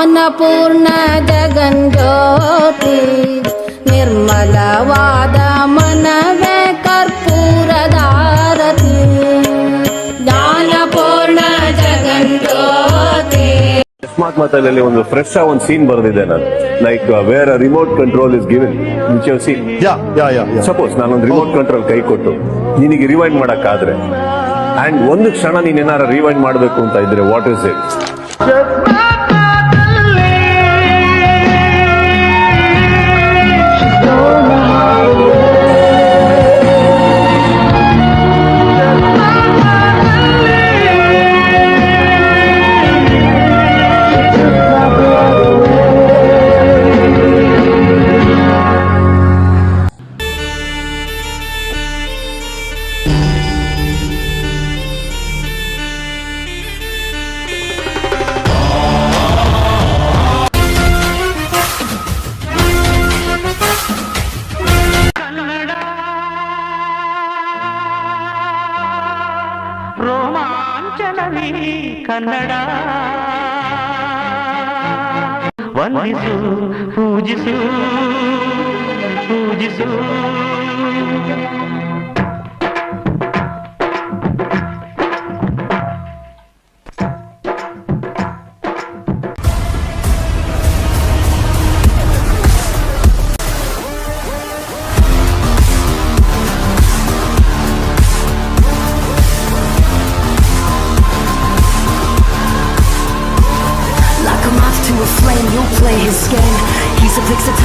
ಅನ್ನಪೂರ್ಣ ಜಗಜ್ಯೋತಿ ನಿರ್ಮಲವಾದ ಮನವೇ ಕರ್ಪೂರದಾರತಿ. ಜ್ಞಾನಪೂರ್ಣ ಜಗಜ್ಯೋತಿ. ಸ್ಮಾರ್ಟ್ ಮಾತಲ್ಲಿ ಒಂದು ಫ್ರೆಶ್ ಒಂದು ಸೀನ್ ಬರೆದಿದೆ ನಾನು, like where remote control is given which you seen. Suppose ನಾನೊಂದು ರಿಮೋಟ್ ಕಂಟ್ರೋಲ್ ಕೈ ಕೊಟ್ಟು ನಿನಗೆ ರಿವೈಂಡ್ ಮಾಡಕ್ಕಾದ್ರೆ ಅಂಡ್ ಒಂದು ಕ್ಷಣ ನೀನೇನಾರ ರಿವೈಂಡ್ ಮಾಡಬೇಕು ಅಂತ ಇದ್ರೆ ವಾಟ್ ಇಸ್ ಇಟ್? ರೋಮಾಂಚನವೀ ಕನ್ನಡ. ವಂದಿಸು ಪೂಜಿಸು ಪೂಜಿಸು. To a flame, you play his game. He's a fixer.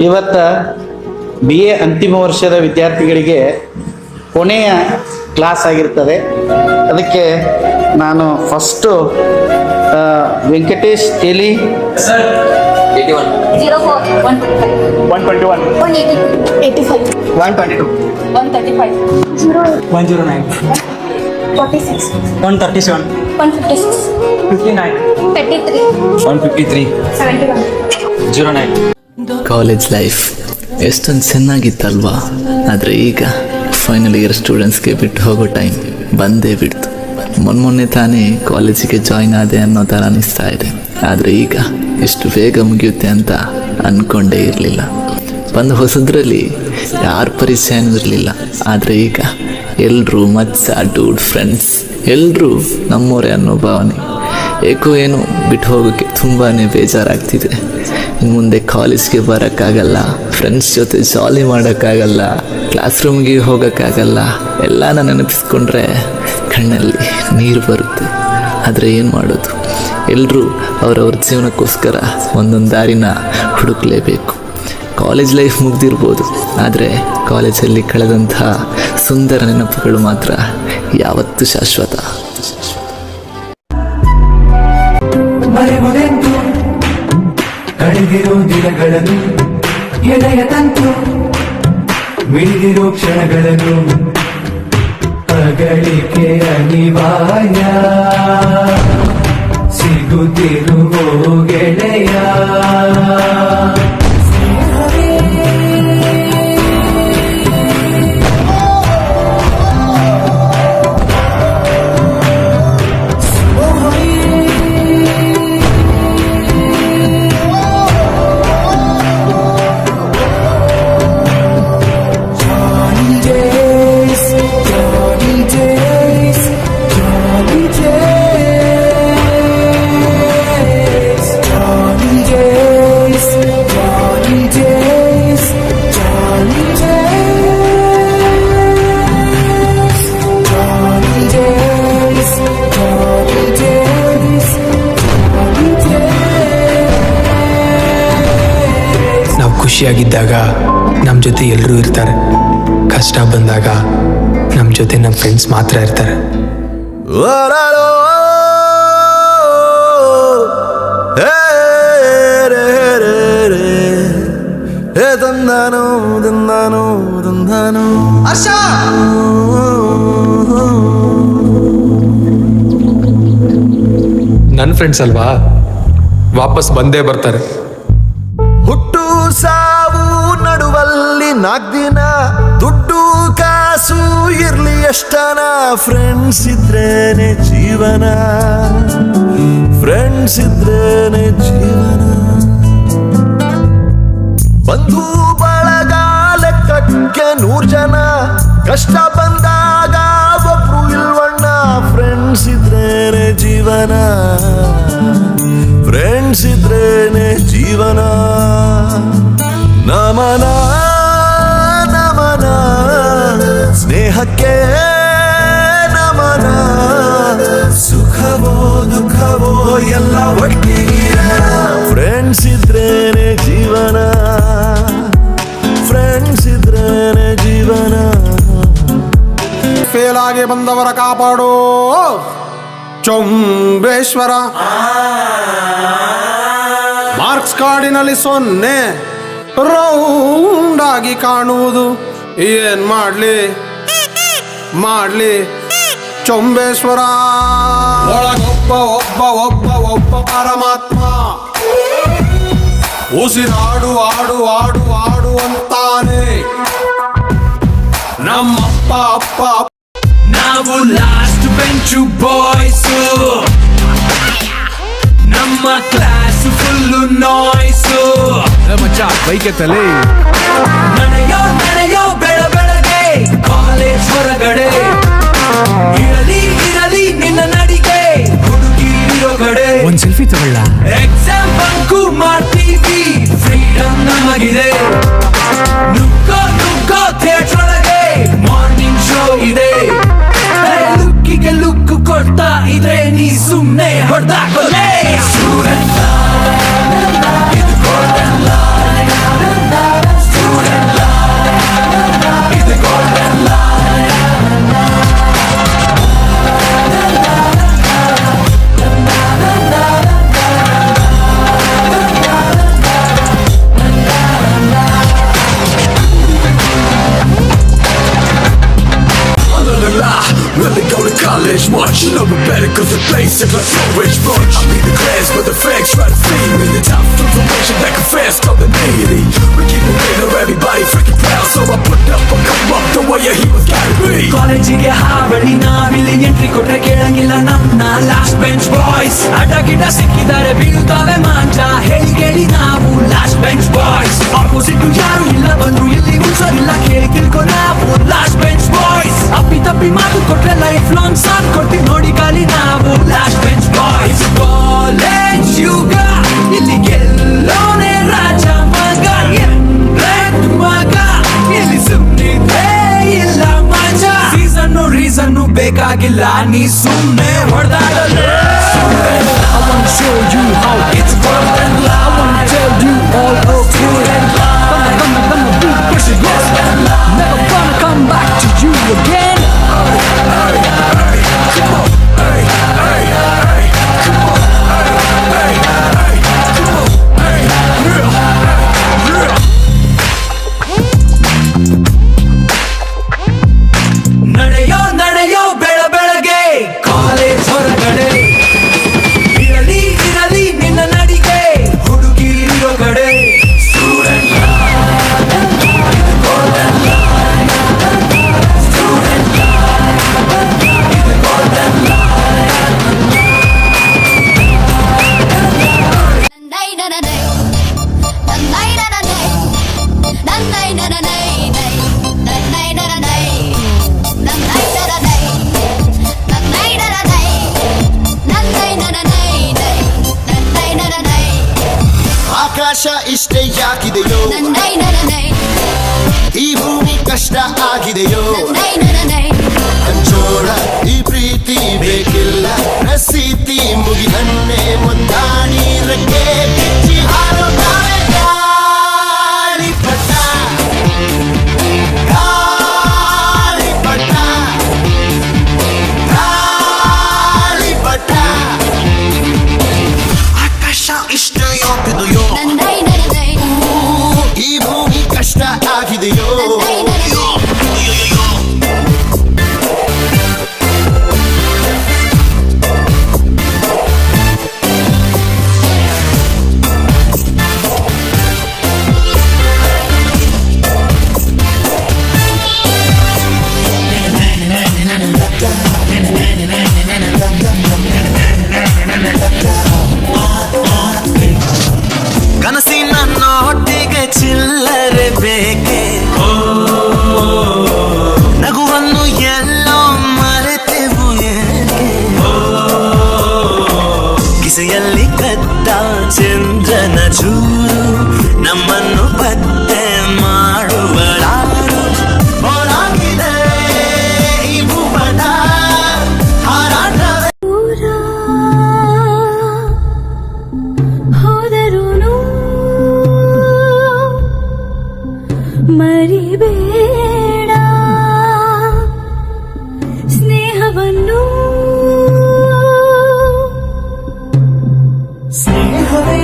ಇವತ್ತ BA ಅಂತಿಮ ವರ್ಷದ ವಿದ್ಯಾರ್ಥಿಗಳಿಗೆ ಕೊನೆಯ ಕ್ಲಾಸ್ ಆಗಿರ್ತದೆ. ಅದಕ್ಕೆ ನಾನು first Venkatesh tele 81 04 121 185 122 135 109 46 137 156 59 33 153 71 09. College life ಎಷ್ಟೊಂದು ಚೆನ್ನಾಗಿತ್ತಲ್ವಾ, ಆದರೆ ಈಗ ಫೈನಲ್ ಇಯರ್ ಸ್ಟೂಡೆಂಟ್ಸ್ಗೆ ಬಿಟ್ಟು ಹೋಗೋ ಟೈಮ್ ಬಂದೇ ಬಿಡ್ತು. ಮೊನ್ನೆ ತಾನೇ ಕಾಲೇಜಿಗೆ ಜಾಯ್ನ್ ಆದೆ ಅನ್ನೋ ಥರ ಅನಿಸ್ತಾ ಇದೆ, ಆದರೆ ಈಗ ಎಷ್ಟು ಬೇಗ ಮುಗಿಯುತ್ತೆ ಅಂತ ಅಂದ್ಕೊಂಡೇ ಇರಲಿಲ್ಲ. ಬಂದು ಹೊಸದ್ರಲ್ಲಿ ಯಾರ ಪರಿಚಯನೂ ಇರಲಿಲ್ಲ, ಆದರೆ ಈಗ ಎಲ್ಲರೂ ಮಚ್ಚ ಡೂಡ್ ಫ್ರೆಂಡ್ಸ್ ಎಲ್ಲರೂ ನಮ್ಮವರೇ ಅನ್ನೋ ಭಾವನೆ. ಏಕೋ ಏನೋ ಬಿಟ್ಟು ಹೋಗೋಕ್ಕೆ ತುಂಬಾ ಬೇಜಾರಾಗ್ತಿದೆ. ಇನ್ನು ಮುಂದೆ ಕಾಲೇಜ್ಗೆ ಬರೋಕ್ಕಾಗಲ್ಲ, ಫ್ರೆಂಡ್ಸ್ ಜೊತೆ ಜಾಲಿ ಮಾಡೋಕ್ಕಾಗಲ್ಲ, ಕ್ಲಾಸ್ ರೂಮ್ಗೆ ಹೋಗೋಕ್ಕಾಗಲ್ಲ. ಎಲ್ಲನ ನೆನಪಿಸ್ಕೊಂಡ್ರೆ ಕಣ್ಣಲ್ಲಿ ನೀರು ಬರುತ್ತೆ. ಆದರೆ ಏನು ಮಾಡೋದು, ಎಲ್ಲರೂ ಅವರವ್ರ ಜೀವನಕ್ಕೋಸ್ಕರ ಒಂದೊಂದು ದಾರಿನ ಹುಡುಕಲೇಬೇಕು. ಕಾಲೇಜ್ ಲೈಫ್ ಮುಗ್ದಿರ್ಬೋದು, ಆದರೆ ಕಾಲೇಜಲ್ಲಿ ಕಳೆದಂತಹ ಸುಂದರ ನೆನಪುಗಳು ಮಾತ್ರ ಯಾವತ್ತೂ ಶಾಶ್ವತ. ಕಳೆದಿರೋ ದಿನಗಳನ್ನು, ಎಳೆಯ ತಂತು ಮಿಡಿದಿರೋ ಕ್ಷಣಗಳನ್ನು ಅಗಳಿಕೆ ಅನಿವಾರ್ಯ. ಸಿಗುತ್ತಿರುವೋ ಗೆಳೆಯ ಖುಷಿಯಾಗಿದ್ದಾಗ ನಮ್ಮ ಜೊತೆ ಎಲ್ಲರೂ ಇರ್ತಾರೆ, ಕಷ್ಟ ಬಂದಾಗ ನಮ್ಮ ಜೊತೆ ನಮ್ಮ ಫ್ರೆಂಡ್ಸ್ ಮಾತ್ರ ಇರ್ತಾರೆ. ನನ್ನ ಫ್ರೆಂಡ್ಸ್ ಅಲ್ವಾ, ವಾಪಸ್ ಬಂದೇ ಬರ್ತಾರೆ. ಹುಟ್ಟು ಸಾವು ನಡುವಲ್ಲಿ 4 ದಿನ, ದುಡ್ಡು ಕಾಸು ಇರ್ಲಿ ಎಷ್ಟನ, ಫ್ರೆಂಡ್ಸ್ ಇದ್ರೇನೆ ಜೀವನ, ಫ್ರೆಂಡ್ಸ್ ಇದ್ರೇನೆ ಜೀವನ. ಬಂಧು ಬಳಗ ಲೆಕ್ಕಕ್ಕೆ 100 ಜನ, ಕಷ್ಟ ಬಂದಾಗ ಒಬ್ರು ಇಲ್ವಣ್ಣ, ಫ್ರೆಂಡ್ಸ್ ಇದ್ರೇನೆ ಜೀವನ, ಫ್ರೆಂಡ್ಸ್ ಇದ್ರೇನೆ ಜೀವನ. ನಮನ ನಮನ ಸ್ನೇಹಕ್ಕೆ ನಮನ, ಸುಖವೋ ದುಃಖವೋ ಎಲ್ಲ ಒಟ್ಟಿಗೆ, ಫ್ರೆಂಡ್ಸ್ ಇದ್ರೇನೆ ಜೀವನ, ಫ್ರೆಂಡ್ಸ್ ಇದ್ರೇನೆ ಜೀವನ. ಫೇಲ್ ಆಗಿ ಬಂದವರ ಕಾಪಾಡು ಚೊಂಬೇಶ್ವರ. ಮಾರ್ಕ್ಸ್ ಕಾರ್ಡಿನಲ್ಲಿ 0 ರೌಂಡ್ ಆಗಿ ಕಾಣುವುದು, ಏನ್ ಮಾಡ್ಲಿ ಚೊಂಬೇಶ್ವರ. ಒಳಗೊಬ್ಬ ಒಬ್ಬ ಒಬ್ಬ ಒಬ್ಬ ಪರಮಾತ್ಮ, ಉಸಿರಾಡು ಆಡು ಆಡು ಆಡು ಅಂತಾನೆ ನಮ್ಮಪ್ಪ ಅಪ್ಪ. ನಾವು ಲಾಸ್ಟ್ ಬೆಂಚು ಬಾಯ್ಸು, ನಮ್ಮ ಕ್ಲಾಸ್ ಫುಲ್ಲು ನಾಯ್ಸು. ಮಚ್ಚ ಬೈಕೆ ತಲೆ ನಡೆಯೋ ಬೆಳಗ್ಗೆ ಕಾಲೇಜ್ ಹೊರಗಡೆ, ಇರಲಿ ನಿನ್ನ ನಡಿಗೆ ಹುಡುಗಿ ಇರೋ ಕಡೆ. ಒಂದ್ ಸೆಲ್ಫಿ ತಗೊಳ್ಳ, ಎಕ್ಸಾಮ್ ಬಂಕು ಮಾಡ್ತೀವಿ, ಫ್ರೀಡಮ್ ನಮಗಿದೆ. ನುಗ್ಗೋ ಥಿಯೇಟರ್ ಒಳಗೆ ಮಾರ್ನಿಂಗ್ ಶೋ ಇದೆ. ಲುಕ್ಕಿಗೆ ಲುಕ್ ಕೊಡ್ತಾ ಇದ್ರೆ ನೀ ಸುಮ್ನೆ ಹೊಡ್ದಾಕೋಲೆ. Really go to college much, you know me better cause the place is like so rich bunch. I need the class but the facts try to feed me the top information that can fast on the negative. We keep it real or everybody freaking proud, so I put up or come up the way he was gotta be. ಕಾಲೇಜಿಗೆ ಹಾವಳಿ ನಾವಿಲ್ಲಿ entry ಕೊಟ್ರೆ ಕೇಳಂಗಿಲ್ಲ ನಮ್ಮ last bench boys. ಅಡ್ಡ ಗಿಡ್ಡ ಸಿಕ್ಕಿದ್ದಾರೆ ಬೀಳುತ್ತಾವೆ ಮಾಂಜ, ಹೇಳಿ ನಾವು last bench boys. Opposite ಯಾರು ಇಲ್ಲ ಬಂದ್ರು ಇಲ್ಲಿ ಉಳ್ಸೋರಿಲ್ಲ, ಕೇಳಿ ತಿಳ್ಕೊ ನಾವು ಲಾಸ್ಟ್ ಬೆಂಚ್ ಬಾಯ್ಸ್. ಅಪ್ಪಿ ಮಾತು ಕೊಟ್ರೆ ಲೈಫ್ ಲಾಂಗ್ ಸಾಥ್ ಕೊಡ್ತೀವಿ ನೋಡಿ ಖಾಲಿ ನಾವು ಲಾಸ್ಟ್ ಬೆಂಚ್ ಬಾಯ್ಸ್. ಕಾಲೇಜ್ ಯುಗ ಇಲ್ಲಿ ಗೆಲ್ಲೋನೆ ರಾಜ ಮಗ, ಮಗ ಇಲ್ಲಿ ಸುಮ್ಮನಿದೆ ಇಲ್ಲ ಮಜ. ರೀಸನ್ನು ಬೇಕಾಗಿಲ್ಲ, ನೀ ಸುಮ್ಮನೆ ಹೊಡೆದಾಡಲ್ಲ. I wanna show you how it's worth and I wanna tell you all okay. Gonna be pushing this, never gonna come back to you again. ನಡೆಯೋ ಬೆಳಗ್ಗೆ ಕಾಲೇಜ್ ಹೊರಗಡೆ, ಇರಲಿ ನಿನ್ನ ನಡಿಗೆ ಹುಡುಗಿ ಇರೋ ಕಡೆ. ಆಕಾಶ ಇಷ್ಟೇ ಯಾಕಿದೆಯೋ, ಈ ಭೂಮಿ ಕಷ್ಟ ಆಗಿದೆಯೋ, ಹಂಚೋಣ ಈ ಪ್ರೀತಿ ಬೇಕಿಲ್ಲ, ರಸೀತಿ ಮುಗಿದನ್ನೇ ಮುಂದಾಡಿ ರೆಕ್ಕೆ ಬಿಚ್ಚಿ ಹಾರುತ್ತಾರೆ ಗಾಳಿ ಬಂದಿಯೋ ಕನಸಿನ ನೋಟಿಗೆ ಚಿಲ್ಲರೆ ಬೇಕೆ ನಗುವನ್ನು ಎಲ್ಲೋ ಮರೆತೆವು ಏಕೆ ಕಿಸೆಯಲ್ಲಿ ಕದ್ದ ಚಂದ್ರನ ಚೂರು ನಮ್ಮನ್ನು ಪತ್ತೆ ಮಾಡುವಳಾರು ಹೋರಾಗಿದೆ ಈ ಭೂಪಟ ಹಾರಾಟವೇ ಹೋದರುನು ಮರಿಬೇಡ ಸ್ನೇಹವನ್ನು ಸ್ನೇಹವೇ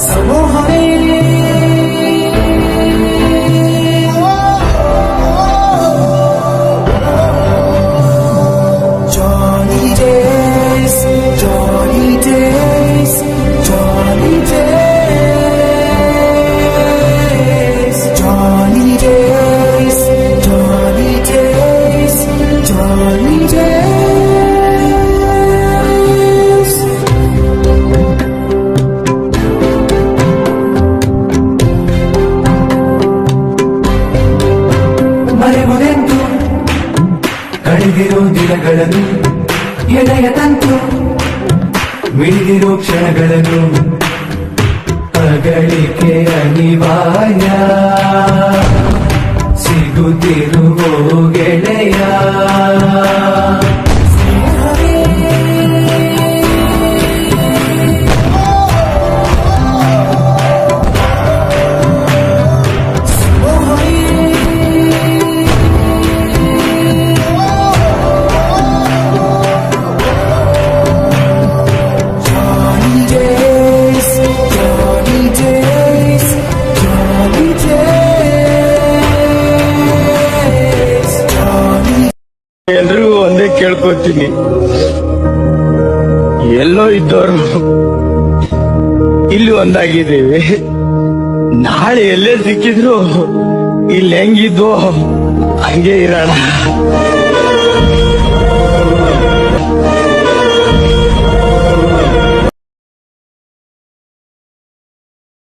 ಸಮೂಹವೇ Johnny days, Johnny days, Johnny days, Johnny days, Johnny days, Johnny days. ಮರೆಮುದೆಂದು ಕಳೆದಿರೋ ದಿನಗಳನ್ನು ಎಳೆಯ ತಂತು ಮಿಡಿದಿರೋ ಕ್ಷಣಗಳನ್ನು ಅಗಳಿಕೆ ಅನಿವಾರ್ಯ ಸಿಗುತ್ತಿರುವೋ ಗೆಳೆಯ Johnny days, Johnny days, Johnny days, Johnny. ಎಲ್ರಿಗೂ ಒಂದೇ ಕೇಳ್ಕೊತೀನಿ, ಎಲ್ಲೋ ಇದ್ದವರು ಇಲ್ಲಿ ಒಂದಾಗಿದ್ದೀವಿ. ನಾಳೆ ಎಲ್ಲೇ ಸಿಕ್ಕಿದ್ರು ಇಲ್ಲಿ ಹೆಂಗಿದ್ವೋ ಹಂಗೆ ಇರೋಣ.